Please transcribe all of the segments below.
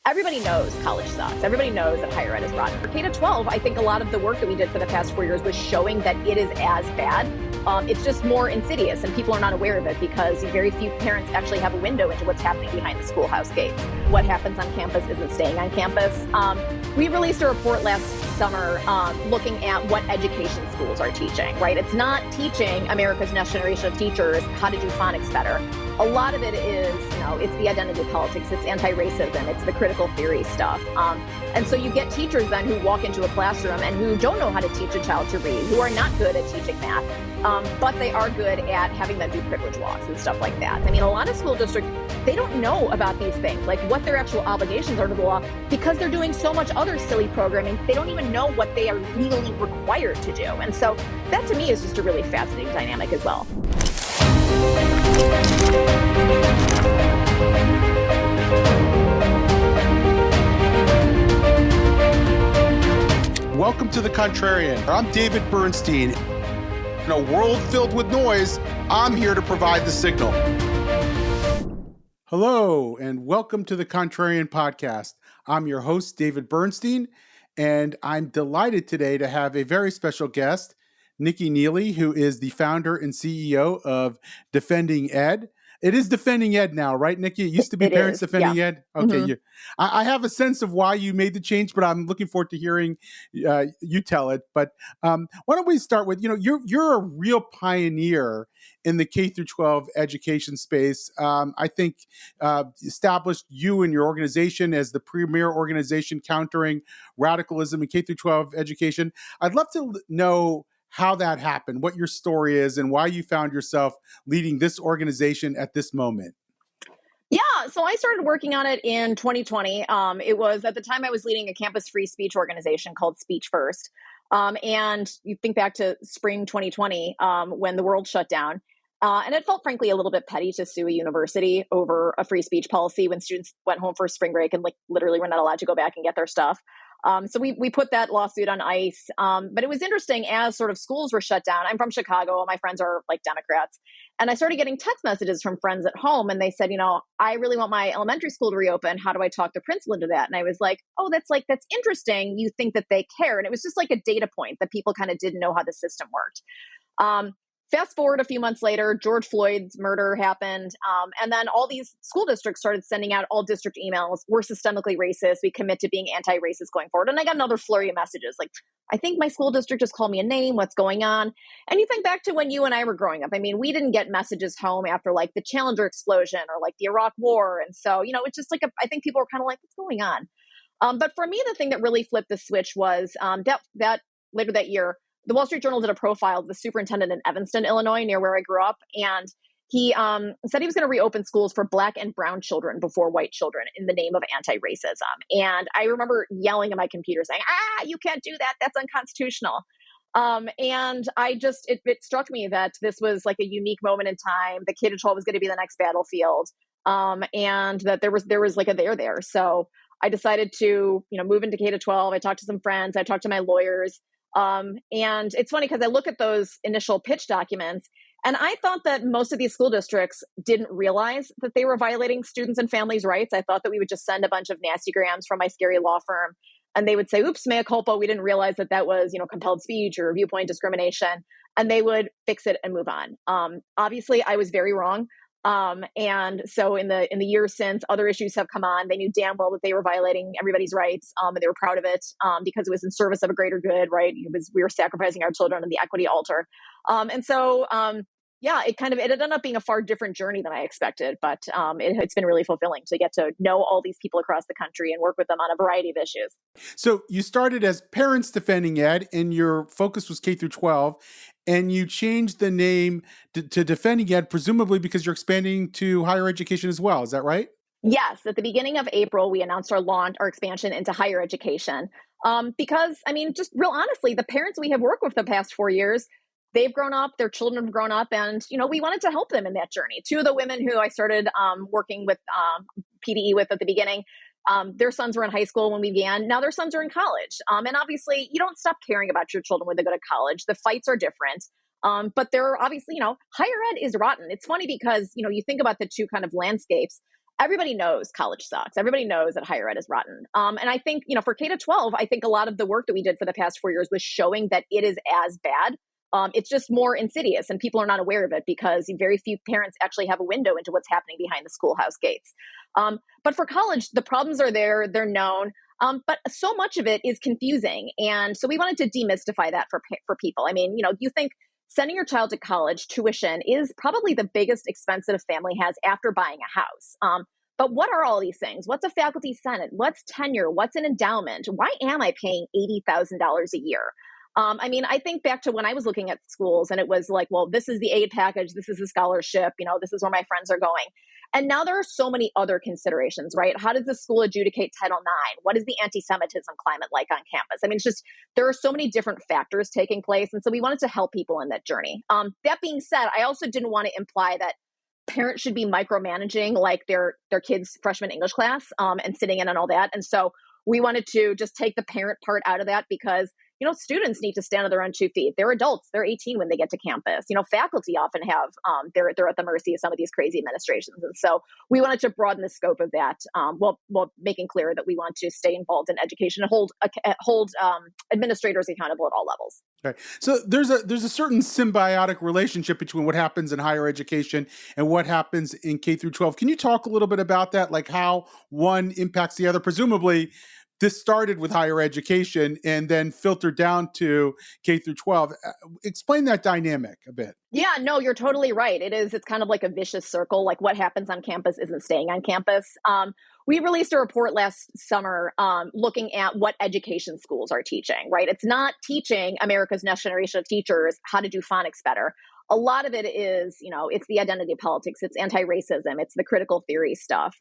everybody knows college sucks. Everybody knows that higher ed is rotten. For K-12, I think a lot of the work that we did for the past 4 years was showing that it is as bad. It's just more insidious, and people are not aware of it because very few parents actually have a window into what's happening behind the schoolhouse gates. What happens on campus isn't staying on campus. We released a report last summer looking at what education schools are teaching, right? It's not teaching America's next generation of teachers how to do phonics better. A lot of it is, it's the identity politics, it's anti-racism, it's the critical theory stuff. And so you get teachers then who walk into a classroom and who don't know how to teach a child to read, who are not good at teaching math, but they are good at having them do privilege walks and stuff like that. I mean, a lot of school districts, they don't know about these things, like what their actual obligations are to the law, because they're doing so much other silly programming. They don't even know what they are legally required to do. And so that to me is just a really fascinating dynamic as well. Welcome to The Contrarian. I'm David Bernstein. In a world filled with noise, I'm here to provide the signal. Hello, and welcome to The Contrarian Podcast. I'm your host, David Bernstein, and I'm delighted today to have a very special guest, Nicole Neily, who is the founder and CEO of Defending Ed. It is Defending Ed now, right, Nikki? It used to be Parents Defending Ed. Okay, Mm-hmm. I have a sense of why you made the change, but I'm looking forward to hearing you tell it. But why don't we start with, you're a real pioneer in the K through 12 education space. I think established you and your organization as the premier organization countering radicalism in K through 12 education. I'd love to know how that happened, what your story is, and why you found yourself leading this organization at this moment. Yeah, so I started working on it in 2020. It was at the time I was leading a campus free speech organization called Speech First. And you think back to spring 2020 when the world shut down. And it felt, frankly, a little bit petty to sue a university over a free speech policy when students went home for spring break and literally were not allowed to go back and get their stuff. So we put that lawsuit on ice. But it was interesting as sort of schools were shut down. I'm from Chicago. All my friends are Democrats. And I started getting text messages from friends at home. And they said, I really want my elementary school to reopen. How do I talk the principal into that? And I was like, oh, that's interesting. You think that they care. And it was just like a data point that people kind of didn't know how the system worked. Fast forward a few months later, George Floyd's murder happened. And then all these school districts started sending out all district emails. We're systemically racist. We commit to being anti-racist going forward. And I got another flurry of messages like, I think my school district just called me a name. What's going on? And you think back to when you and I were growing up. I mean, we didn't get messages home after the Challenger explosion or the Iraq War. And so, it's just I think people were kind of like, what's going on? But for me, the thing that really flipped the switch was that later that year, the Wall Street Journal did a profile of the superintendent in Evanston, Illinois, near where I grew up. And he said he was going to reopen schools for Black and brown children before white children in the name of anti-racism. And I remember yelling at my computer saying, you can't do that. That's unconstitutional. And it struck me that this was a unique moment in time. The K-12 was going to be the next battlefield. And that there was a there. So I decided to, move into K-12. I talked to some friends. I talked to my lawyers. And it's funny because I look at those initial pitch documents and I thought that most of these school districts didn't realize that they were violating students and families' rights. I thought that we would just send a bunch of nasty grams from my scary law firm and they would say, oops, mea culpa. We didn't realize that was, compelled speech or viewpoint discrimination, and they would fix it and move on. Obviously I was very wrong. And so in the years since, other issues have come on. They knew damn well that they were violating everybody's rights, and they were proud of it because it was in service of a greater good, right? We were sacrificing our children on the equity altar. It ended up being a far different journey than I expected, but it's been really fulfilling to get to know all these people across the country and work with them on a variety of issues. So you started as Parents Defending Ed, and your focus was K through 12. And you changed the name to Defending Ed, presumably because you're expanding to higher education as well. Is that right? Yes. At the beginning of April, we announced our expansion into higher education. Because, just real honestly, the parents we have worked with the past 4 years, they've grown up, their children have grown up, and, we wanted to help them in that journey. Two of the women who I started working with PDE with at the beginning, their sons were in high school when we began. Now their sons are in college. And obviously you don't stop caring about your children when they go to college. The fights are different. But they're obviously, higher ed is rotten. It's funny because, you think about the two kind of landscapes. everybody knows college sucks. Everybody knows that higher ed is rotten. And I think, for K to 12, I think a lot of the work that we did for the past 4 years was showing that it is as bad. It's just more insidious, and people are not aware of it because very few parents actually have a window into what's happening behind the schoolhouse gates. But for college, the problems are there, they're known. But so much of it is confusing. And so we wanted to demystify that for people. I mean, you think sending your child to college, tuition is probably the biggest expense that a family has after buying a house. But what are all these things? What's a faculty senate? What's tenure? What's an endowment? Why am I paying $80,000 a year? I think back to when I was looking at schools and it was like, well, this is the aid package. This is the scholarship. This is where my friends are going. And now there are so many other considerations, right? How does the school adjudicate Title IX? What is the anti-Semitism climate like on campus? It's just, there are so many different factors taking place. And so we wanted to help people in that journey. That being said, I also didn't want to imply that parents should be micromanaging like their kids' freshman English class and sitting in on all that. And so we wanted to just take the parent part out of that because students need to stand on their own 2 feet. They're adults. They're 18 when they get to campus. Faculty often have, they're at the mercy of some of these crazy administrations. And so we wanted to broaden the scope of that while making clear that we want to stay involved in education and hold administrators accountable at all levels. Okay. So there's a certain symbiotic relationship between what happens in higher education and what happens in K through 12. Can you talk a little bit about that? Like how one impacts the other? Presumably, this started with higher education and then filtered down to K through 12. Explain that dynamic a bit. Yeah, no, you're totally right. It's kind of like a vicious circle. Like what happens on campus isn't staying on campus. We released a report last summer looking at what education schools are teaching, right? It's not teaching America's next generation of teachers how to do phonics better. A lot of it is, it's the identity politics, it's anti-racism, it's the critical theory stuff.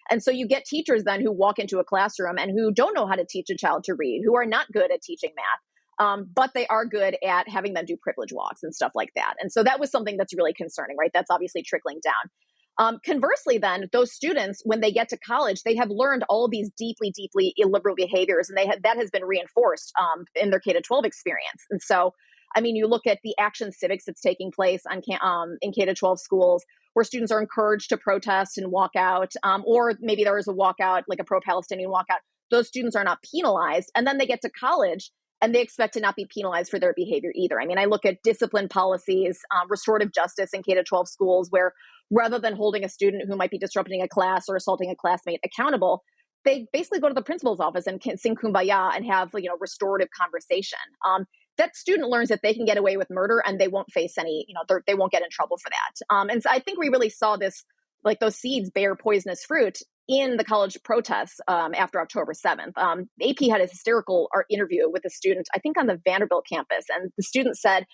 And so you get teachers then who walk into a classroom and who don't know how to teach a child to read, who are not good at teaching math, but they are good at having them do privilege walks and stuff like that. And so that was something that's really concerning, right? That's obviously trickling down. Conversely, then, those students, when they get to college, they have learned all of these deeply, deeply illiberal behaviors, and that has been reinforced in their K-12 experience. And so, you look at the action civics that's taking place in K-12 schools, where students are encouraged to protest and walk out, or maybe there is a walkout, like a pro-Palestinian walkout. Those students are not penalized, and then they get to college, and they expect to not be penalized for their behavior either. I look at discipline policies, restorative justice in K-12 schools, where rather than holding a student who might be disrupting a class or assaulting a classmate accountable, they basically go to the principal's office and can sing kumbaya and have restorative conversation. That student learns that they can get away with murder and they won't face any, they won't get in trouble for that. And so I think we really saw this, like those seeds bear poisonous fruit in the college protests after October 7th. AP had a hysterical interview with a student, I think on the Vanderbilt campus. And the student said,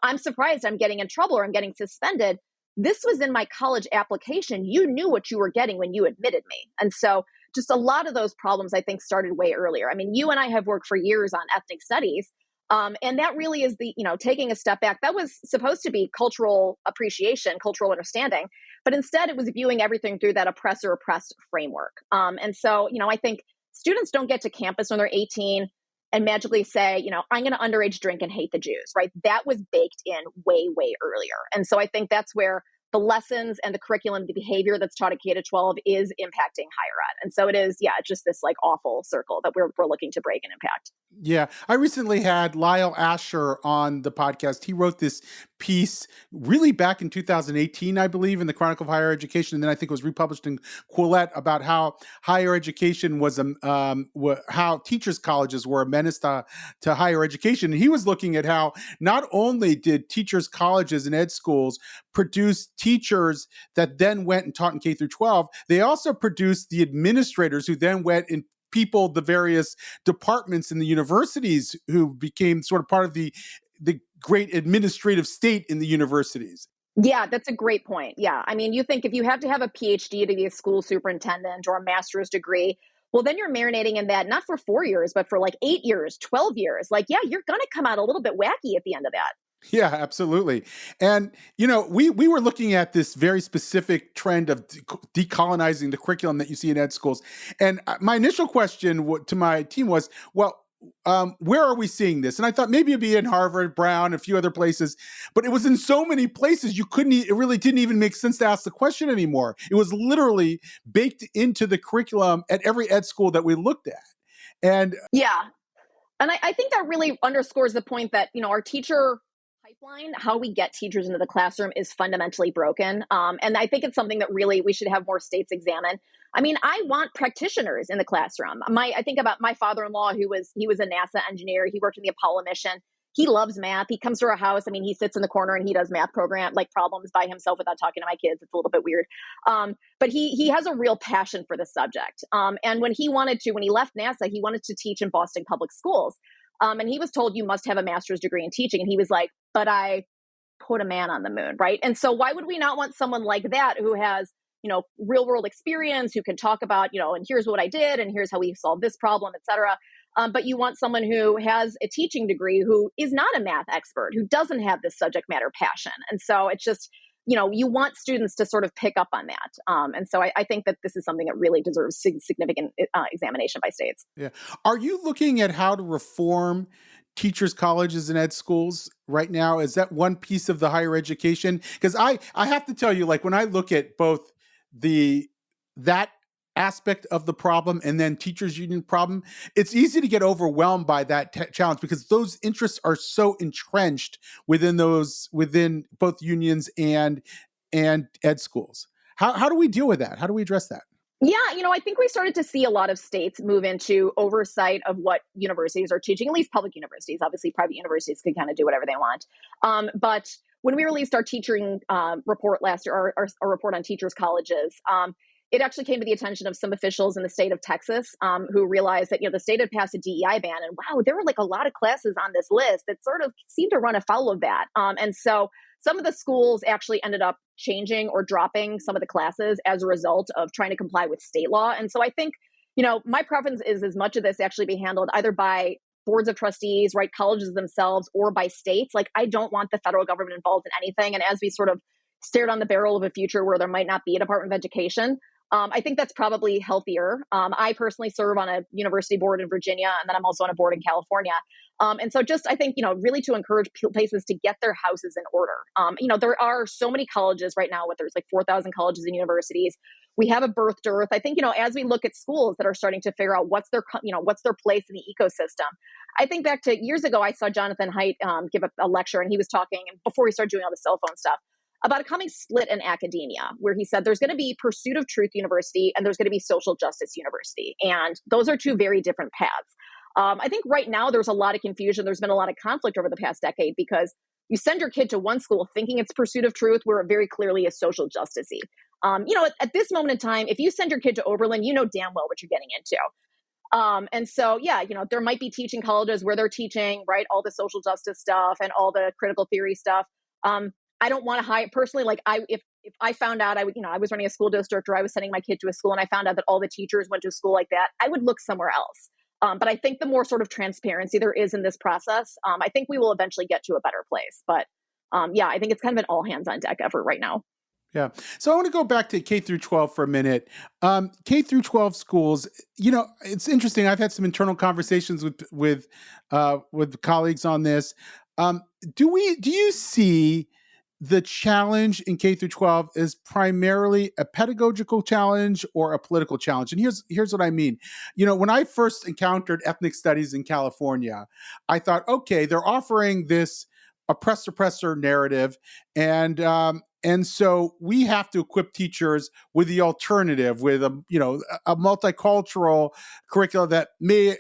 I'm surprised I'm getting in trouble or I'm getting suspended. This was in my college application. You knew what you were getting when you admitted me. And so just a lot of those problems, I think, started way earlier. You and I have worked for years on ethnic studies. And that really is taking a step back. That was supposed to be cultural appreciation, cultural understanding, but instead it was viewing everything through that oppressor-oppressed framework. And so, I think students don't get to campus when they're 18 and magically say, I'm going to underage drink and hate the Jews, right? That was baked in way, way earlier. And so I think that's where the lessons and the curriculum, the behavior that's taught at K-12 is impacting higher ed. And so it is, it's just this like awful circle that we're looking to break and impact. Yeah. I recently had Lyle Asher on the podcast. He wrote this piece really back in 2018, I believe, in the Chronicle of Higher Education. And then I think it was republished in Quillette about how higher education was, how teachers' colleges were a menace to higher education. And he was looking at how not only did teachers' colleges and ed schools produce teachers that then went and taught in K through 12, they also produced the administrators who then went and peopled the various departments in the universities who became sort of part of the great administrative state in the universities. Yeah, that's a great point. Yeah. You think if you have to have a PhD to be a school superintendent or a master's degree, well, then you're marinating in that, not for 4 years, but for like 8 years, 12 years. You're going to come out a little bit wacky at the end of that. Yeah, absolutely. And, we were looking at this very specific trend of decolonizing the curriculum that you see in ed schools. And my initial question to my team was, well, where are we seeing this? And I thought maybe it'd be in Harvard, Brown, a few other places, but it was in so many places it really didn't even make sense to ask the question anymore. It was literally baked into the curriculum at every ed school that we looked at. And yeah. And I think that really underscores the point that, our teacher pipeline, how we get teachers into the classroom, is fundamentally broken. And I think it's something that really we should have more states examine. I mean, I want practitioners in the classroom. I think about my father-in-law, he was a NASA engineer. He worked in the Apollo mission. He loves math. He comes to our house. I mean, he sits in the corner and he does math problems by himself without talking to my kids. It's a little bit weird. But he has a real passion for the subject. And when he left NASA, he wanted to teach in Boston public schools. And he was told, you must have a master's degree in teaching. And he was like, but I put a man on the moon, right? And so why would we not want someone like that who has, real world experience, who can talk about, and here's what I did, and here's how we solved this problem, et cetera. But you want someone who has a teaching degree, who is not a math expert, who doesn't have this subject matter passion. And so it's just, you want students to sort of pick up on that. And so I think that this is something that really deserves significant examination by states. yeah, are you looking at how to reform teachers' colleges and ed schools right now? Is that one piece of the higher education? Because I have to tell you, like, when I look at both that aspect of the problem and then teachers union problem, it's easy to get overwhelmed by that challenge, because those interests are so entrenched within both unions and ed schools. How do we deal with that? How do we address that? Yeah, I think we started to see a lot of states move into oversight of what universities are teaching, at least public universities. Obviously, private universities can kind of do whatever they want. But when we released our teaching report last year, our report on teachers' colleges, it actually came to the attention of some officials in the state of Texas who realized that, the state had passed a DEI ban. And wow, there were like a lot of classes on this list that sort of seemed to run afoul of that. And so some of the schools actually ended up changing or dropping some of the classes as a result of trying to comply with state law. And so I think, my preference is as much of this actually be handled either by boards of trustees, right, colleges themselves, or by states. Like, I don't want the federal government involved in anything. And as we sort of stared on the barrel of a future where there might not be a Department of Education, I think that's probably healthier. I personally serve on a university board in Virginia, and then I'm also on a board in California. And so just, I think, really to encourage places to get their houses in order. There are so many colleges right now, there's like 4,000 colleges and universities. We have a birth dearth. I think, as we look at schools that are starting to figure out what's their place in the ecosystem. I think back to years ago, I saw Jonathan Haidt give a lecture, and he was talking, before he started doing all the cell phone stuff, about a coming split in academia, where he said there's going to be Pursuit of Truth University and there's going to be Social Justice University. And those are two very different paths. I think right now there's a lot of confusion. There's been a lot of conflict over the past decade, because you send your kid to one school thinking it's Pursuit of Truth, where it very clearly is social justice-y. At this moment in time, if you send your kid to Oberlin, you know damn well what you're getting into. And so, there might be teaching colleges where they're teaching, right, all the social justice stuff and all the critical theory stuff. I don't want to hire personally. Like, if I found out I was running a school district, or I was sending my kid to a school, and I found out that all the teachers went to a school like that, I would look somewhere else. But I think the more sort of transparency there is in this process, I think we will eventually get to a better place. But I think it's kind of an all hands on deck effort right now. Yeah. So I want to go back to K through 12 for a minute. K through 12 schools, it's interesting. I've had some internal conversations with colleagues on this. Do you see the challenge in K through 12 is primarily a pedagogical challenge or a political challenge? And here's what I mean. When I first encountered ethnic studies in California, I thought, okay, they're offering this oppressor narrative, and so we have to equip teachers with the alternative, with a multicultural curriculum that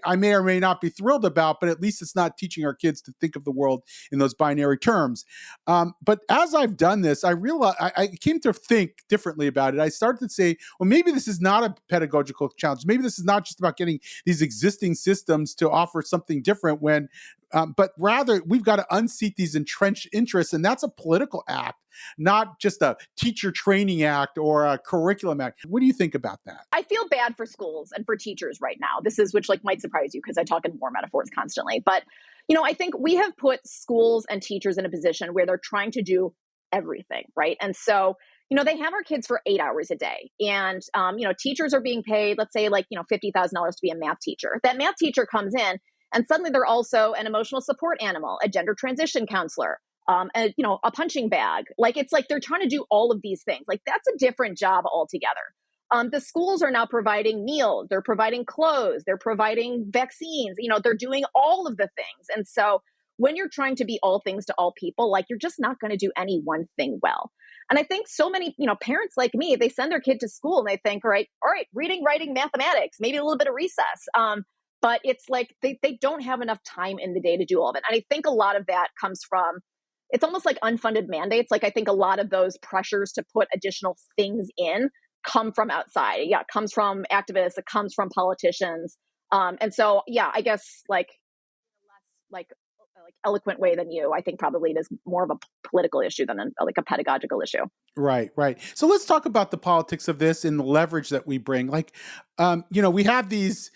I may or may not be thrilled about, but at least it's not teaching our kids to think of the world in those binary terms. But as I've done this, I realized I came to think differently about it. I started to say, well, maybe this is not a pedagogical challenge. Maybe this is not just about getting these existing systems to offer something different but rather we've got to unseat these entrenched interests, and that's a political act, not just a teacher training act or a curriculum act. What do you think about that? I feel bad for schools and for teachers right now. Which might surprise you, because I talk in war metaphors constantly. But, I think we have put schools and teachers in a position where they're trying to do everything, right? And so, they have our kids for 8 hours a day, and, teachers are being paid, let's say $50,000 to be a math teacher. That math teacher comes in, And suddenly they're also an emotional support animal, a gender transition counselor, and a punching bag. Like, it's like they're trying to do all of these things. Like, that's a different job altogether. The schools are now providing meals, they're providing clothes, they're providing vaccines, they're doing all of the things. And so when you're trying to be all things to all people, like, you're just not going to do any one thing well. And I think so many, parents like me, they send their kid to school and they think, all right, reading, writing, mathematics, maybe a little bit of recess. But it's like they don't have enough time in the day to do all of it. And I think a lot of that comes from, it's almost like unfunded mandates. Like, I think a lot of those pressures to put additional things in come from outside. Yeah, it comes from activists, it comes from politicians. And so, yeah, I guess less like eloquent way than you, I think probably it is more of a political issue than a pedagogical issue. Right. So let's talk about the politics of this and the leverage that we bring. Like, we have these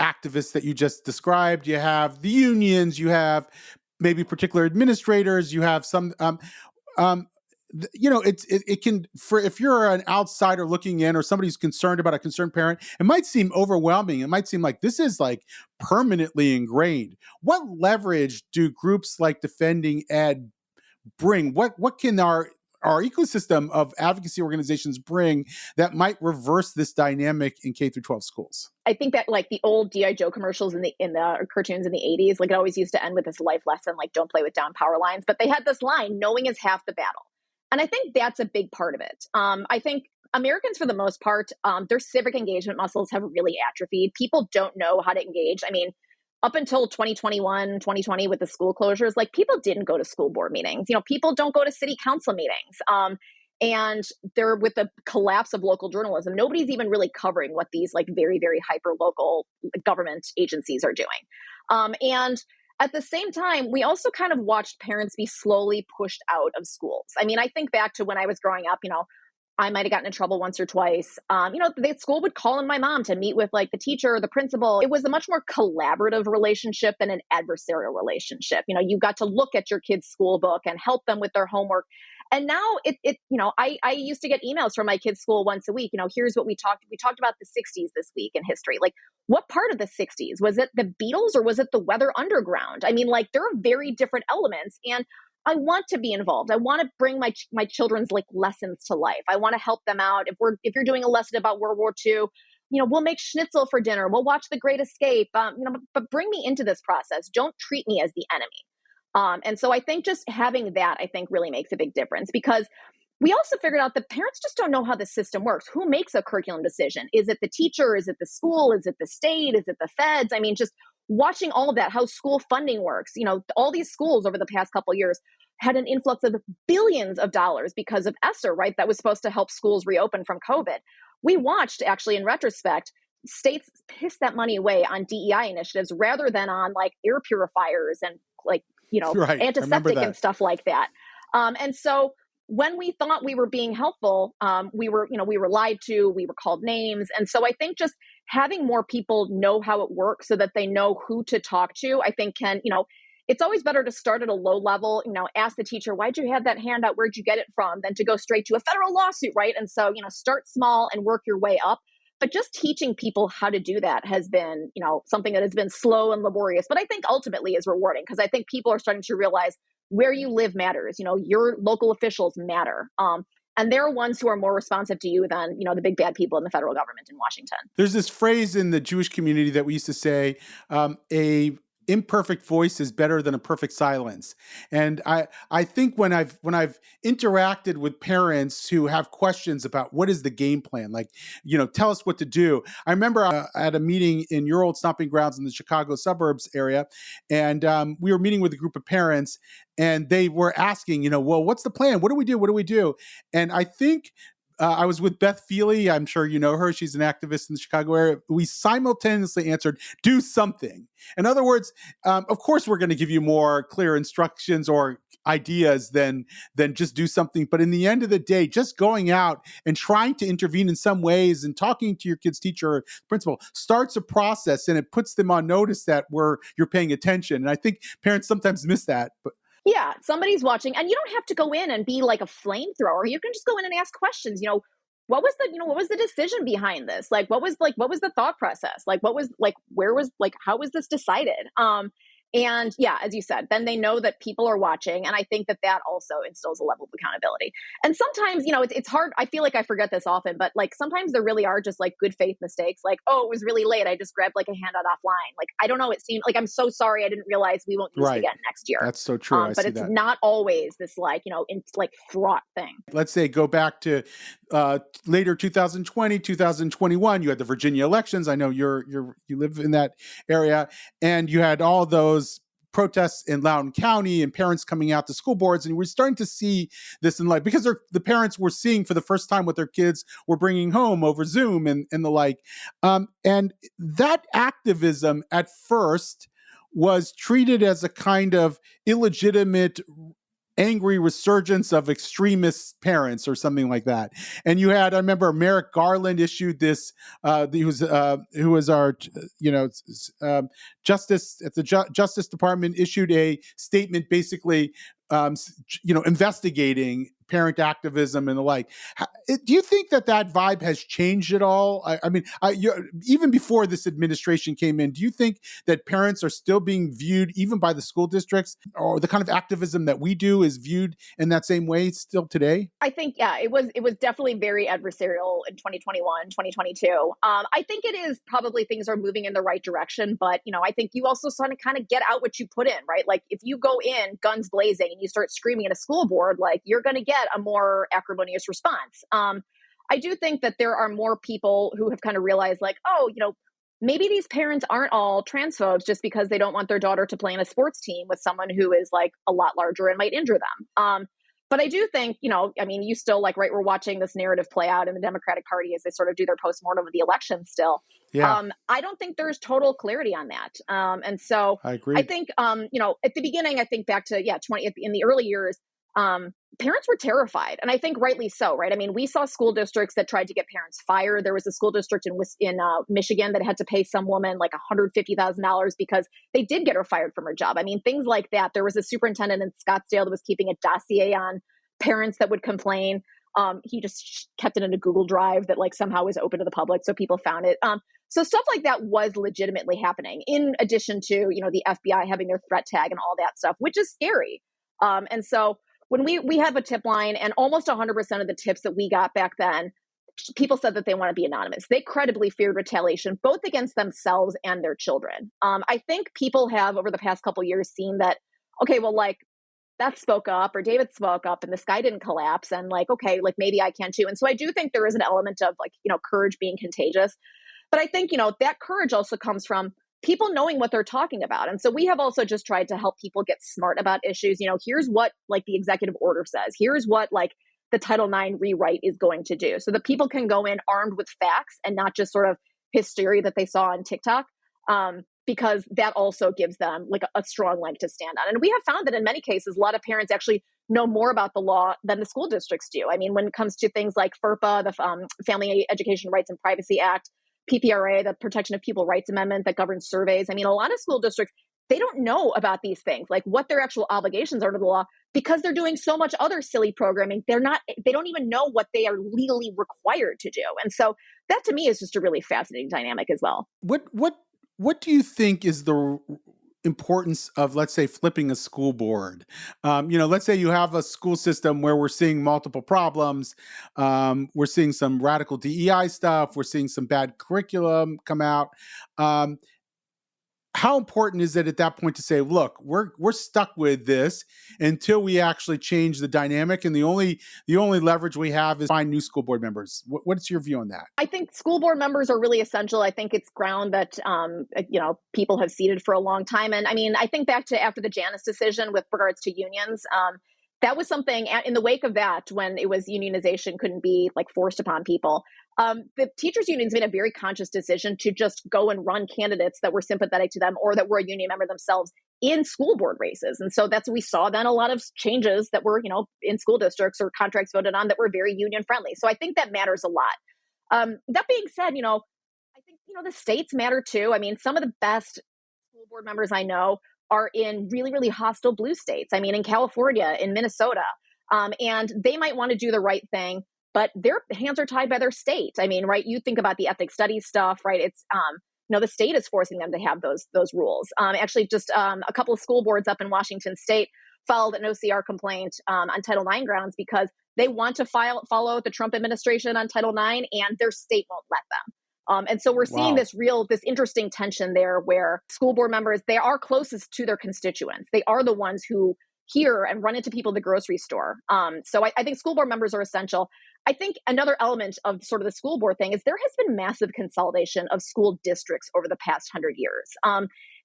activists that you just described. You have the unions. You have maybe particular administrators. You have some. It can, for if you're an outsider looking in or somebody who's concerned about a concerned parent, it might seem overwhelming. It might seem like this is like permanently ingrained. What leverage do groups like Defending Ed bring? What can our ecosystem of advocacy organizations bring that might reverse this dynamic in K through 12 schools? I think that, like, the old G.I. Joe commercials in the cartoons in the 80s, like, it always used to end with this life lesson, like, don't play with down power lines. But they had this line, knowing is half the battle. And I think that's a big part of it. I think Americans, for the most part, their civic engagement muscles have really atrophied. People don't know how to engage. I mean, up until 2021, 2020 with the school closures, like, people didn't go to school board meetings. People don't go to city council meetings. And they're, with the collapse of local journalism, nobody's even really covering what these, like, very, very hyper local government agencies are doing. And at the same time, we also kind of watched parents be slowly pushed out of schools. I mean, I think back to when I was growing up, I might have gotten in trouble once or twice. The school would call in my mom to meet with, like, the teacher or the principal. It was a much more collaborative relationship than an adversarial relationship. You got to look at your kid's school book and help them with their homework. And now I used to get emails from my kids' school once a week. Here's what we talked about the 60s this week in history. Like, what part of the 60s? Was it the Beatles or was it the Weather Underground? I mean, like, there are very different elements, and I want to be involved. I want to bring my children's, like, lessons to life. I want to help them out. If you're doing a lesson about World War II, we'll make schnitzel for dinner. We'll watch The Great Escape. But bring me into this process. Don't treat me as the enemy. And so I think just having that, I think, really makes a big difference, because we also figured out that parents just don't know how the system works. Who makes a curriculum decision? Is it the teacher? Is it the school? Is it the state? Is it the feds? I mean, just watching all of that, how school funding works. All these schools over the past couple of years had an influx of billions of dollars because of ESSER, right? That was supposed to help schools reopen from COVID. We watched, actually, in retrospect, states piss that money away on DEI initiatives rather than on, like, air purifiers and, like, Right. antiseptic and stuff like that. And so when we thought we were being helpful, we were lied to, we were called names. And so I think just having more people know how it works so that they know who to talk to, I think it's always better to start at a low level, ask the teacher, why'd you have that handout? Where'd you get it from? Than to go straight to a federal lawsuit, right? And so, start small and work your way up. But just teaching people how to do that has been, something that has been slow and laborious, but I think ultimately is rewarding, because I think people are starting to realize where you live matters. Your local officials matter. And they're ones who are more responsive to you than, the big bad people in the federal government in Washington. There's this phrase in the Jewish community that we used to say, a imperfect voice is better than a perfect silence. And I think when I've interacted with parents who have questions about what is the game plan, like, tell us what to do. I remember at a meeting in your old stomping grounds in the Chicago suburbs area, and we were meeting with a group of parents, and they were asking, well, what's the plan? What do we do? What do we do? And I think I was with Beth Feely. I'm sure you know her. She's an activist in the Chicago area. We simultaneously answered, do something. In other words, of course, we're going to give you more clear instructions or ideas than just do something. But in the end of the day, just going out and trying to intervene in some ways and talking to your kid's teacher or principal starts a process, and it puts them on notice that you're paying attention. And I think parents sometimes miss that. But yeah, somebody's watching, and you don't have to go in and be like a flamethrower. You can just go in and ask questions. what was the decision behind this? Like, what was the thought process? Like, how was this decided? And yeah, as you said, then they know that people are watching. And I think that also instills a level of accountability. And sometimes, it's hard. I feel like I forget this often, but like sometimes there really are just like good faith mistakes. Like, oh, it was really late. I just grabbed like a handout offline. Like, I don't know. It seemed like, I'm so sorry. I didn't realize we won't use it again next year. That's so true. But it's not always this fraught thing. Let's say go back to later 2020, 2021. You had the Virginia elections. I know you live in that area, and you had all those protests in Loudoun County and parents coming out to school boards, and we're starting to see this in like, because the parents were seeing for the first time what their kids were bringing home over Zoom and the like. And that activism at first was treated as a kind of illegitimate, angry resurgence of extremist parents or something like that. And you had, I remember Merrick Garland issued this, who was our, justice at the Justice Department, issued a statement basically, investigating parent activism and the like. Do you think that vibe has changed at all? Even before this administration came in, do you think that parents are still being viewed, even by the school districts, or the kind of activism that we do is viewed in that same way still today? I think, yeah, it was definitely very adversarial in 2021, 2022. I think it is probably things are moving in the right direction, but, I think you also sort of kind of get out what you put in, right? Like if you go in guns blazing and you start screaming at a school board, like you're going to get a more acrimonious response. I do think that there are more people who have kind of realized like, oh, maybe these parents aren't all transphobes just because they don't want their daughter to play in a sports team with someone who is like a lot larger and might injure them. But I do think, you still like, right, we're watching this narrative play out in the Democratic Party as they sort of do their postmortem of the election still. Yeah. I don't think there's total clarity on that. And so I agree. I think, at the beginning, I think back to, in the early years, parents were terrified. And I think rightly so, right? I mean, we saw school districts that tried to get parents fired. There was a school district in Michigan that had to pay some woman like $150,000 because they did get her fired from her job. I mean, things like that. There was a superintendent in Scottsdale that was keeping a dossier on parents that would complain. He just kept it in a Google Drive that like somehow was open to the public, so people found it. So stuff like that was legitimately happening, in addition to, the FBI having their threat tag and all that stuff, which is scary. And so when we have a tip line, and almost 100% of the tips that we got back then, people said that they want to be anonymous. They credibly feared retaliation, both against themselves and their children. I think people have, over the past couple of years, seen that, okay, well, like, Beth spoke up or David spoke up and the sky didn't collapse, and like, okay, like maybe I can too. And so I do think there is an element of like, courage being contagious. But I think, that courage also comes from people knowing what they're talking about. And so we have also just tried to help people get smart about issues. Here's what like the executive order says. Here's what like the Title IX rewrite is going to do, so that people can go in armed with facts and not just sort of hysteria that they saw on TikTok. Because that also gives them like a strong leg to stand on. And we have found that in many cases, a lot of parents actually know more about the law than the school districts do. I mean, when it comes to things like FERPA, the Family Education Rights and Privacy Act, PPRA, the Protection of Pupil Rights Amendment that governs surveys. I mean, a lot of school districts, they don't know about these things, like what their actual obligations are to the law, because they're doing so much other silly programming. They don't even know what they are legally required to do. And so that to me is just a really fascinating dynamic as well. What do you think is the importance of, let's say, flipping a school board? Let's say you have a school system where we're seeing multiple problems. We're seeing some radical DEI stuff. We're seeing some bad curriculum come out. How important is it at that point to say, look, we're stuck with this until we actually change the dynamic, and the only leverage we have is find new school board members? What's your view on that? I think school board members are really essential. I think it's ground that people have ceded for a long time. And I mean, I think back to after the Janus decision with regards to unions, that was something in the wake of that, when it was unionization couldn't be like forced upon people. The teachers unions made a very conscious decision to just go and run candidates that were sympathetic to them or that were a union member themselves in school board races. And so we saw then a lot of changes that were, in school districts or contracts voted on that were very union friendly. So I think that matters a lot. That being said, I think, the states matter too. I mean, some of the best school board members I know are in really, really hostile blue states. I mean, in California, in Minnesota, and they might want to do the right thing. but their hands are tied by their state. I mean, right? You think about the ethnic studies stuff, right? It's the state is forcing them to have those rules. Actually, just a couple of school boards up in Washington State filed an OCR complaint on Title IX grounds because they want to follow the Trump administration on Title IX, and their state won't let them. And so we're seeing this interesting tension there where school board members, they are closest to their constituents. They are the ones who hear and run into people at the grocery store. So I think school board members are essential. I think another element of sort of the school board thing is there has been massive consolidation of school districts over the past 100 years.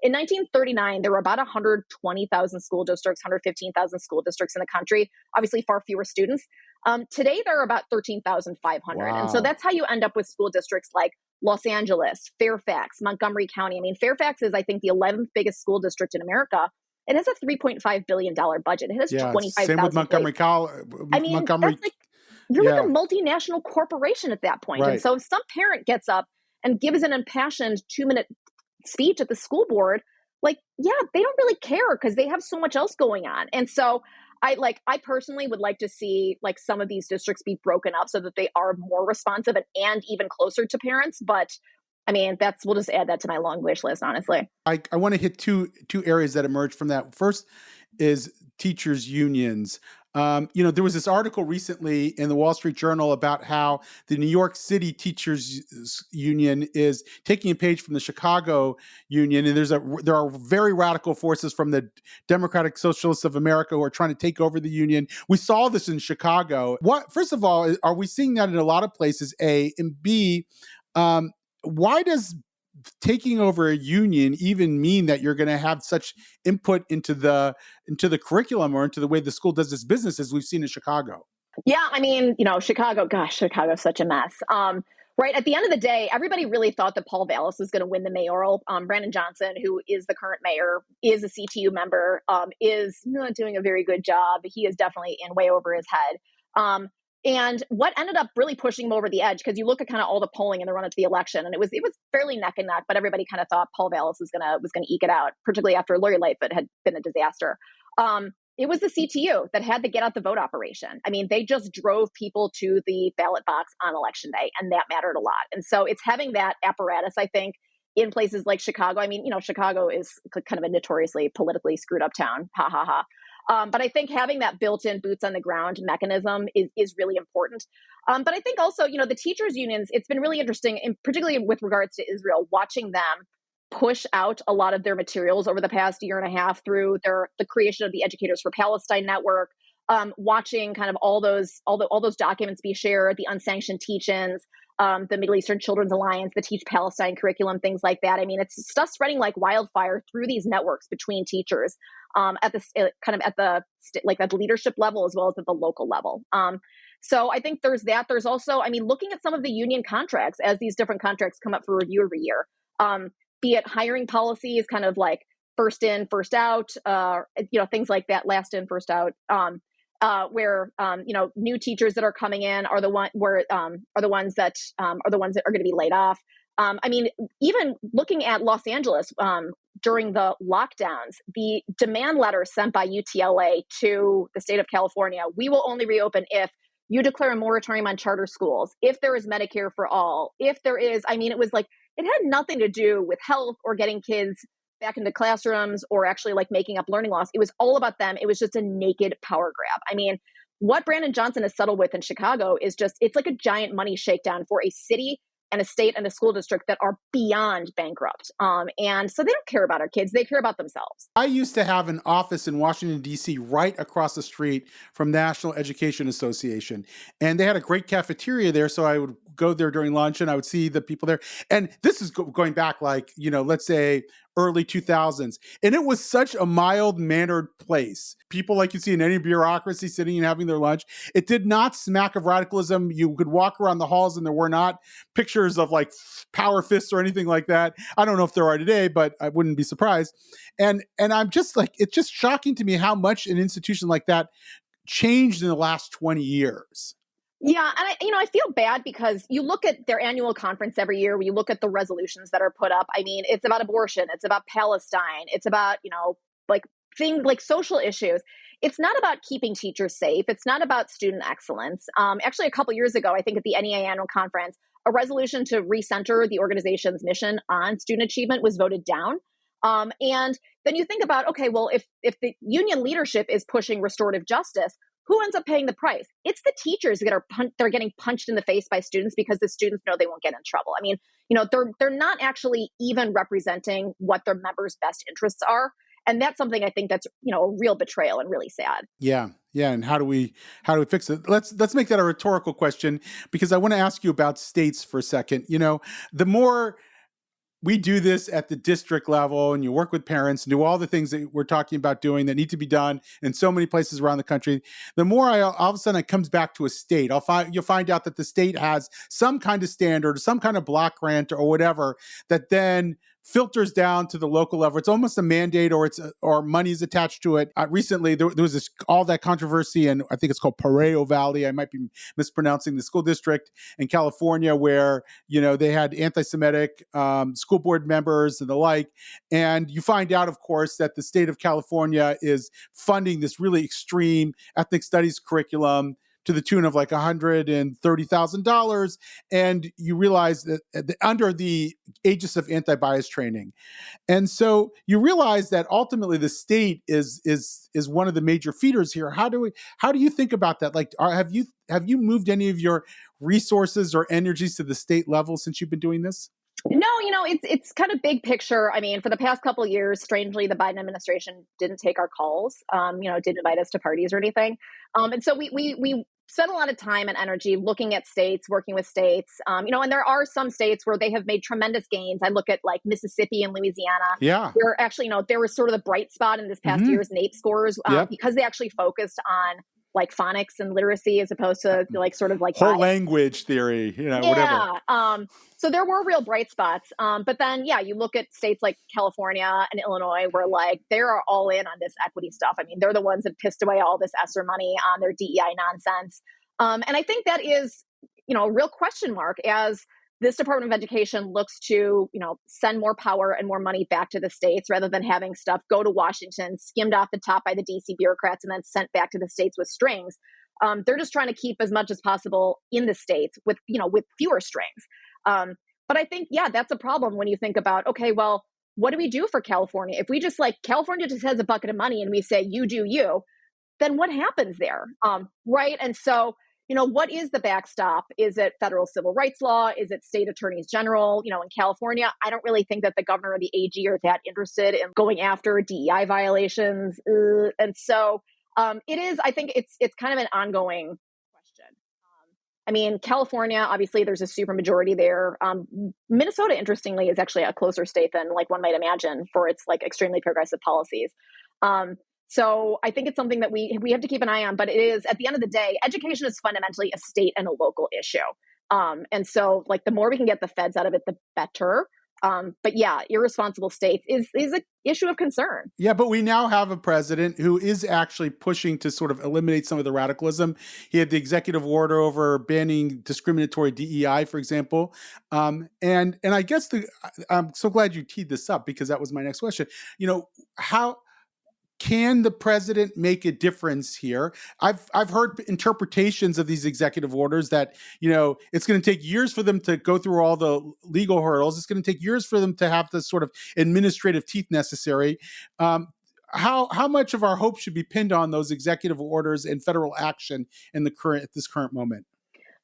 In 1939, there were about 120,000 school districts, 115,000 school districts in the country, obviously far fewer students. Today, there are about 13,500. Wow. And so that's how you end up with school districts like Los Angeles, Fairfax, Montgomery County. I mean, Fairfax is, I think, the 11th biggest school district in America. It has a $3.5 billion budget. It has 25,000. Same with Montgomery College. I mean, Montgomery, you're like a multinational corporation at that point. Right. And so if some parent gets up and gives an impassioned 2-minute speech at the school board, they don't really care because they have so much else going on. And so I personally would like to see some of these districts be broken up so that they are more responsive and even closer to parents. But I mean, we'll just add that to my long wish list, honestly. I want to hit two areas that emerged from that. First is teachers' unions. There was this article recently in the Wall Street Journal about how the New York City Teachers Union is taking a page from the Chicago Union, and there are very radical forces from the Democratic Socialists of America who are trying to take over the union. We saw this in Chicago. First of all, are we seeing that in a lot of places? A, and B, why does taking over a union even mean that you're going to have such input into the curriculum or into the way the school does its business as we've seen in Chicago? Yeah, I mean, Chicago's such a mess. Right. At the end of the day, everybody really thought that Paul Vallas was going to win the mayoral. Brandon Johnson, who is the current mayor, is a CTU member, is not doing a very good job. He is definitely in way over his head. And what ended up really pushing him over the edge, because you look at kind of all the polling in the run up to the election, and it was fairly neck and neck, but everybody kind of thought Paul Vallas was gonna eke it out, particularly after Lori Lightfoot had been a disaster. It was the CTU that had to get out the vote operation. I mean, they just drove people to the ballot box on election day, and that mattered a lot. And so it's having that apparatus, I think, in places like Chicago. I mean, Chicago is kind of a notoriously politically screwed up town. Ha ha ha. But I think having that built-in boots on the ground mechanism is really important. But I think also, the teachers unions, it's been really interesting, and particularly with regards to Israel, watching them push out a lot of their materials over the past year and a half through the creation of the Educators for Palestine network, watching kind of all those documents be shared, the unsanctioned teach-ins, the Middle Eastern Children's Alliance, the Teach Palestine curriculum, things like that. I mean, it's stuff spreading like wildfire through these networks between teachers at the leadership level as well as at the local level. So I think there's that. There's also, I mean, looking at some of the union contracts as these different contracts come up for review every year, be it hiring policies, kind of like first in, first out, things like that, last in, first out. Where new teachers that are coming in are the ones that are going to be laid off. I mean, even looking at Los Angeles during the lockdowns, the demand letter sent by UTLA to the state of California: we will only reopen if you declare a moratorium on charter schools, if there is Medicare for all, if there is. I mean, it was like it had nothing to do with health or getting kids back into classrooms or actually making up learning loss. It was all about them. It was just a naked power grab. I mean, what Brandon Johnson has settled with in Chicago is it's like a giant money shakedown for a city and a state and a school district that are beyond bankrupt. And so they don't care about our kids. They care about themselves. I used to have an office in Washington, D.C. right across the street from National Education Association. And they had a great cafeteria there. So I would go there during lunch and I would see the people there. And this is going back let's say early 2000s. And it was such a mild-mannered place. People like you see in any bureaucracy sitting and having their lunch. It did not smack of radicalism. You could walk around the halls and there were not pictures of power fists or anything like that. I don't know if there are today, but I wouldn't be surprised. And I'm just it's just shocking to me how much an institution like that changed in the last 20 years. Yeah. And I feel bad because you look at their annual conference every year, where you look at the resolutions that are put up. I mean, it's about abortion. It's about Palestine. It's about, things like social issues. it's not about keeping teachers safe. It's not about student excellence. Actually, a couple years ago, I think at the NEA annual conference, a resolution to recenter the organization's mission on student achievement was voted down. And then you think about, okay, well, if the union leadership is pushing restorative justice, who ends up paying the price? It's the teachers that they're getting punched in the face by students because the students know they won't get in trouble. I mean, they're not actually even representing what their members' best interests are. And that's something I think that's, a real betrayal and really sad. Yeah. Yeah. And how do we fix it? Let's make that a rhetorical question, because I want to ask you about states for a second. The more we do this at the district level and you work with parents and do all the things that we're talking about doing that need to be done in so many places around the country, the more all of a sudden it comes back to a state. You'll find out that the state has some kind of standard, some kind of block grant or whatever that then filters down to the local level. It's almost a mandate, or money is attached to it. Recently, there was all that controversy, and I think it's called Pareo Valley. I might be mispronouncing the school district in California, where they had anti-Semitic school board members and the like. And you find out, of course, that the state of California is funding this really extreme ethnic studies curriculum to the tune of like $130,000. And you realize that under the aegis of anti-bias training. And so you realize that ultimately the state is one of the major feeders here. How do you think about that? Like, have you moved any of your resources or energies to the state level since you've been doing this? No, it's kind of big picture. I mean, for the past couple of years, strangely, the Biden administration didn't take our calls, didn't invite us to parties or anything. And so we spent a lot of time and energy looking at states, working with states, and there are some states where they have made tremendous gains. I look at like Mississippi and Louisiana. Yeah. Where actually, they were sort of the bright spot in this past year's NAEP scores because they actually focused on like phonics and literacy as opposed to like sort of like whole language theory, whatever. So there were real bright spots. But then, you look at states like California and Illinois where like they are all in on this equity stuff. I mean, they're the ones that pissed away all this ESSER money on their DEI nonsense. And I think that is, a real question mark as this Department of Education looks to, send more power and more money back to the states rather than having stuff go to Washington, skimmed off the top by the DC bureaucrats, and then sent back to the states with strings. They're just trying to keep as much as possible in the states with fewer strings. But I think, that's a problem when you think about, okay, well, what do we do for California? If we just California just has a bucket of money and we say, you do you, then what happens there? Right. And so, what is the backstop? Is it federal civil rights law? Is it state attorneys general? In California, I don't really think that the governor or the AG are that interested in going after DEI violations. And so it is, I think it's kind of an ongoing question. I mean, California, obviously there's a supermajority there. Minnesota, interestingly, is actually a closer state than like one might imagine for its like extremely progressive policies. So I think it's something that we have to keep an eye on, but it is, at the end of the day, education is fundamentally a state and a local issue. And so like the more we can get the feds out of it, the better. But irresponsible states is an issue of concern. Yeah, but we now have a president who is actually pushing to sort of eliminate some of the radicalism. He had the executive order over banning discriminatory DEI, for example. And I guess I'm so glad you teed this up, because that was my next question. How can the president make a difference here? I've heard interpretations of these executive orders that, it's going to take years for them to go through all the legal hurdles. It's going to take years for them to have the sort of administrative teeth necessary. How much of our hope should be pinned on those executive orders and federal action at this current moment?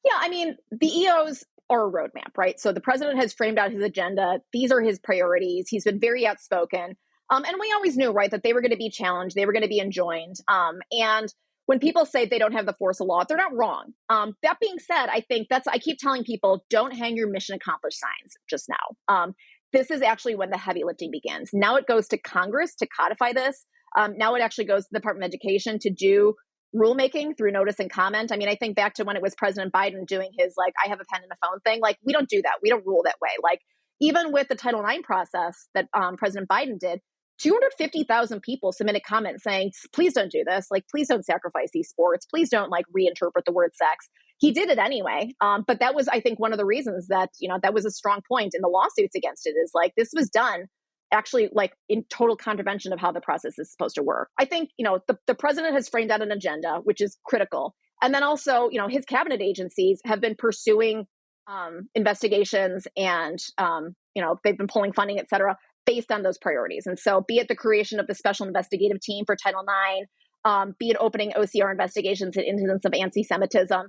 Yeah, I mean, the EOs are a roadmap, right? So the president has framed out his agenda. These are his priorities. He's been very outspoken. And we always knew, right, that they were going to be challenged. They were going to be enjoined. And when people say they don't have the force of law, they're not wrong. That being said, I think I keep telling people, don't hang your mission accomplished signs just now. This is actually when the heavy lifting begins. Now it goes to Congress to codify this. Now it actually goes to the Department of Education to do rulemaking through notice and comment. I mean, I think back to when it was President Biden doing his, I have a pen and a phone thing. Like, we don't do that. We don't rule that way. Like, even with the Title IX process that President Biden did, 250,000 people submitted comments saying, please don't do this. Like, please don't sacrifice these sports. Please don't reinterpret the word sex. He did it anyway. But that was, I think, one of the reasons that, that was a strong point in the lawsuits against it is this was done actually like in total contravention of how the process is supposed to work. I think, the president has framed out an agenda, which is critical. And then also, his cabinet agencies have been pursuing investigations and, they've been pulling funding, et cetera, based on those priorities. And so be it the creation of the special investigative team for Title IX, be it opening OCR investigations in incidents of anti-Semitism,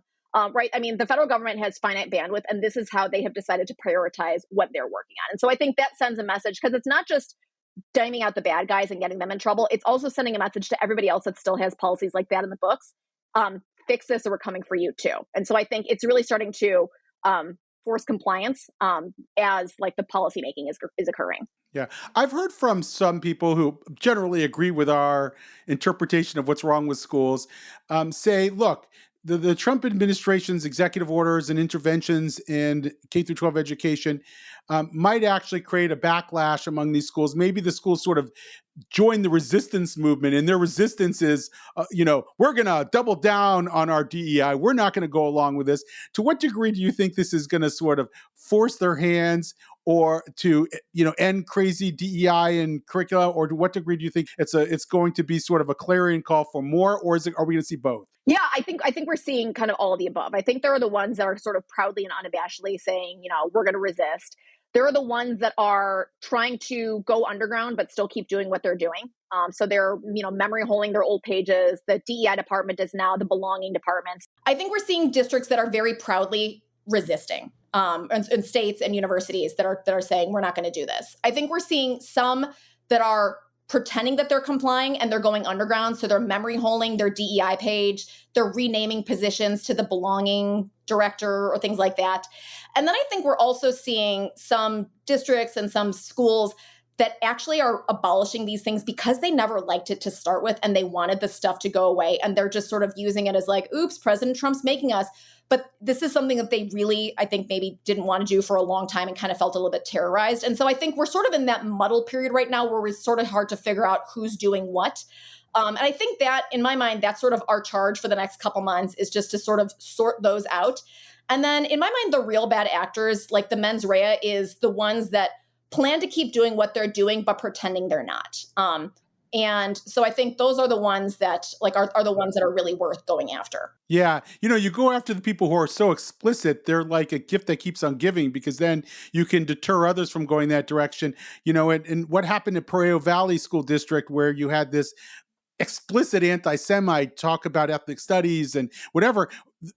right? I mean, the federal government has finite bandwidth, and this is how they have decided to prioritize what they're working on. And so I think that sends a message, because it's not just diming out the bad guys and getting them in trouble. It's also sending a message to everybody else that still has policies like that in the books. Fix this or we're coming for you too. And so I think it's really starting to force compliance as like the policymaking is occurring. Yeah. I've heard from some people who generally agree with our interpretation of what's wrong with schools, say, look, the Trump administration's executive orders and interventions in K through 12 education might actually create a backlash among these schools. Maybe the schools sort of join the resistance movement, and their resistance is, we're going to double down on our DEI. We're not going to go along with this. To what degree do you think this is going to sort of force their hands or to, end crazy DEI in curricula? Or to what degree do you think it's going to be sort of a clarion call for more, or are we going to see both? Yeah, I think we're seeing kind of all of the above. I think there are the ones that are sort of proudly and unabashedly saying, we're going to resist. There are the ones that are trying to go underground, but still keep doing what they're doing. So they're, memory holding their old pages. The DEI department is now the belonging department. I think we're seeing districts that are very proudly resisting, and states and universities that are saying, we're not going to do this. I think we're seeing some that are pretending that they're complying and they're going underground. So they're memory holding their DEI page. They're renaming positions to the belonging director or things like that. And then I think we're also seeing some districts and some schools that actually are abolishing these things because they never liked it to start with and they wanted the stuff to go away. And they're just sort of using it as like, oops, President Trump's making us. But this is something that they really, I think, maybe didn't want to do for a long time and kind of felt a little bit terrorized. And so I think we're sort of in that muddle period right now where it's sort of hard to figure out who's doing what. And I think that, in my mind, that's sort of our charge for the next couple months, is just to sort of sort those out. And then in my mind, the real bad actors, like the mens rea, is the ones that plan to keep doing what they're doing, but pretending they're not. And so I think those are the ones that are the ones that are really worth going after. Yeah. You go after the people who are so explicit, they're like a gift that keeps on giving, because then you can deter others from going that direction. And what happened at Pareto Valley School District, where you had this explicit anti-Semite talk about ethnic studies and whatever.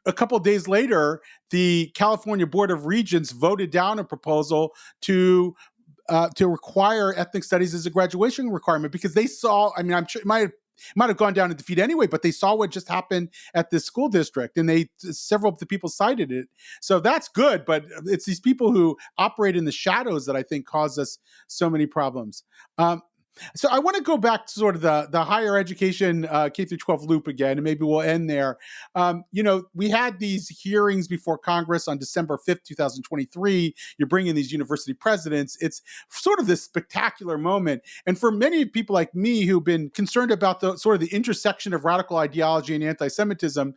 A couple of days later, the California Board of Regents voted down a proposal to require ethnic studies as a graduation requirement, because they saw, I'm sure it might have gone down in defeat anyway, but they saw what just happened at this school district, and several of the people cited it. So that's good, but it's these people who operate in the shadows that I think cause us so many problems. So I want to go back to sort of the higher education K through 12 loop again, and maybe we'll end there. We had these hearings before Congress on December 5th, 2023. You're bringing these university presidents. It's sort of this spectacular moment. And for many people like me who've been concerned about the sort of the intersection of radical ideology and anti-Semitism,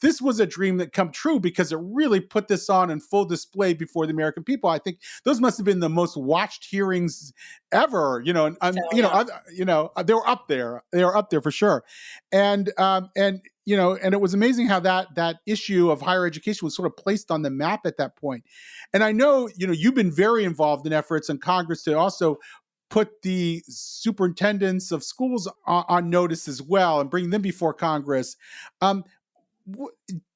this was a dream that come true, because it really put this on in full display before the American people. I think those must have been the most watched hearings ever. They were up there. They were up there for sure. And it was amazing how that issue of higher education was sort of placed on the map at that point. And I know, you've been very involved in efforts in Congress to also put the superintendents of schools on notice as well and bring them before Congress.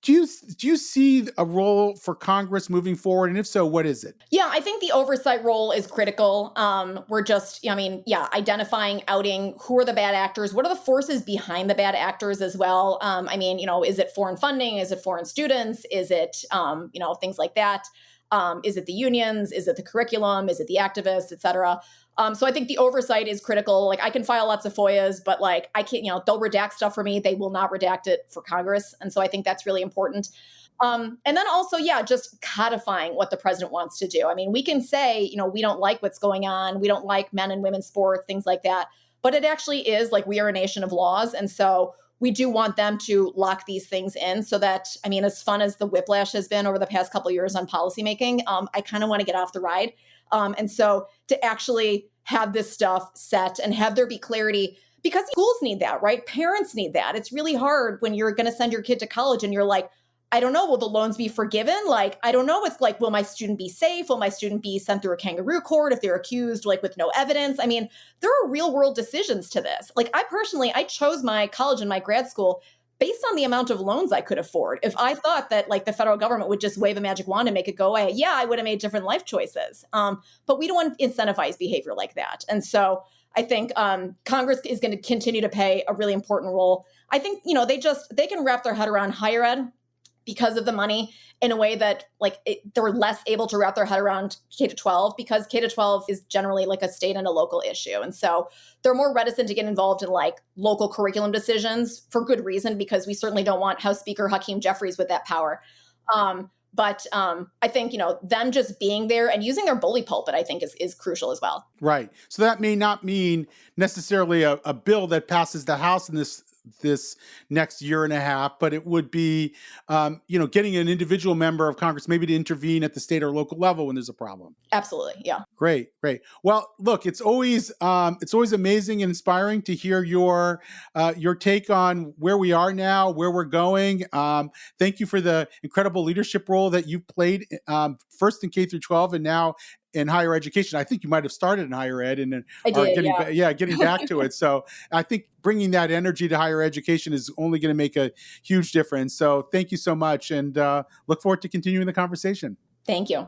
Do you see a role for Congress moving forward? And if so, what is it? Yeah, I think the oversight role is critical. We're just, identifying, outing who are the bad actors. What are the forces behind the bad actors as well? Is it foreign funding? Is it foreign students? Is it, things like that? Is it the unions? Is it the curriculum? Is it the activists, et cetera? So I think the oversight is critical. Like, I can file lots of FOIAs, but I can't, they'll redact stuff for me. They will not redact it for Congress. And so I think that's really important. And then also, just codifying what the president wants to do. We can say, we don't like what's going on. We don't like men and women's sports, things like that. But it actually is we are a nation of laws. And so we do want them to lock these things in so that, as fun as the whiplash has been over the past couple of years on policymaking, I kind of want to get off the ride. And so to actually have this stuff set and have there be clarity, because schools need that, right? Parents need that. It's really hard when you're going to send your kid to college and you're like, I don't know, will the loans be forgiven? Like, I don't know. It's like, will my student be safe? Will my student be sent through a kangaroo court if they're accused, like with no evidence? I mean, there are real world decisions to this. Like I chose my college and my grad school based on the amount of loans I could afford. If I thought that like the federal government would just wave a magic wand and make it go away, yeah, I would have made different life choices. But we don't want to incentivize behavior like that. And so I think Congress is going to continue to play a really important role. I think, they can wrap their head around higher ed because of the money in a way that they're less able to wrap their head around K-12, because K-12 is generally like a state and a local issue. And so they're more reticent to get involved in like local curriculum decisions for good reason, because we certainly don't want House Speaker Hakeem Jeffries with that power. But I think, them just being there and using their bully pulpit, I think is crucial as well. Right. So that may not mean necessarily a bill that passes the House in this next year and a half, but it would be, getting an individual member of Congress maybe to intervene at the state or local level when there's a problem. Absolutely. Yeah. Great. Well, look, it's always amazing and inspiring to hear your take on where we are now, where we're going. Thank you for the incredible leadership role that you've played, first in K through 12 and now in higher education. I think you might have started in higher ed and then getting back to it. So I think bringing that energy to higher education is only going to make a huge difference. So thank you so much, and look forward to continuing the conversation. Thank you.